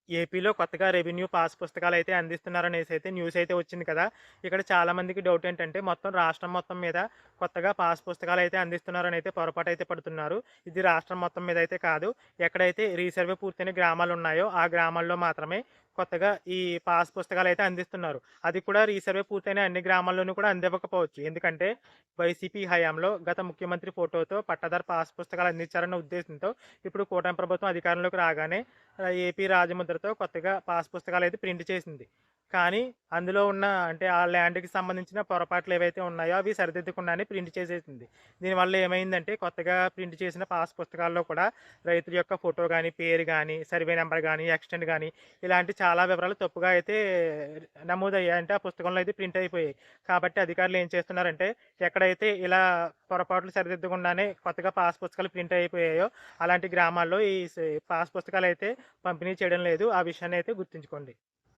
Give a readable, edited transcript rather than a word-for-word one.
ఏపీలో కొత్తగా revenue pass పుస్తకాలైతే అందిస్తున్నారనేసైతే news అయితే వచ్చింది కదా! ఇక్కడ చాలా మందికి డౌట్ ఏంటంటే మొత్తం రాష్ట్రం మొత్తం మీద కొత్తగా పాస్ పుస్తకాలైతే అందిస్తున్నారనైతే పొరపాటైతే పడుతున్నారు. ఇది రాష్ట్రం మొత్తం మీద అయితే కాదు. ఎక్కడైతే రీసర్వే పూర్తయిన గ్రామాలున్నాయో ఆ గ్రామాల్లో మాత్రమే కొత్తగా ఈ పాస్ పుస్తకాలైతే అందిస్తున్నారు. అది కూడా రీసర్వే పూర్తయిన అన్ని గ్రామాల్లోనూ కూడా అందివ్వకపోవచ్చు. ఎందుకంటే వైసీపీ హయాంలో గత ముఖ్యమంత్రి ఫోటోతో పట్టాదారు పాస్ పుస్తకాలు అందించారన్న ఉద్దేశంతో ఇప్పుడు కూటమి ప్రభుత్వం అధికారంలోకి రాగానే ఏపీ రాజముద్రతో కొత్తగా పాస్ పుస్తకాలైతే ప్రింట్ చేసింది. కానీ అందులో ఉన్న అంటే ఆ ల్యాండ్‌కి సంబంధించిన పొరపాట్లు ఏవైతే ఉన్నాయో అవి సరిదిద్దకుండానే ప్రింట్ చేసేసింది. దీనివల్ల ఏమైందంటే కొత్తగా ప్రింట్ చేసిన పాస్ పుస్తకాల్లో కూడా రైతుల యొక్క ఫోటో గాని, పేరు గాని, సర్వే నంబర్ గాని, ఎక్స్‌టెంట్ గాని ఇలాంటి చాలా వివరాలు తప్పుగా అయితే నమోదయ్యాయి. అంటే ఆ పుస్తకంలో అయితే ప్రింట్ అయిపోయాయి. కాబట్టి అధికారులు ఏం చేస్తున్నారంటే ఎక్కడైతే ఇలా పొరపాట్లు సరిదిద్దకుండానే కొత్తగా పాస్ పుస్తకాలు ప్రింట్ అయిపోయాయో అలాంటి గ్రామాల్లో ఈ పాస్ పుస్తకాలైతే పంపిణీ చేయడం లేదు. ఆ విషయాన్నయితే గుర్తుంచుకోండి.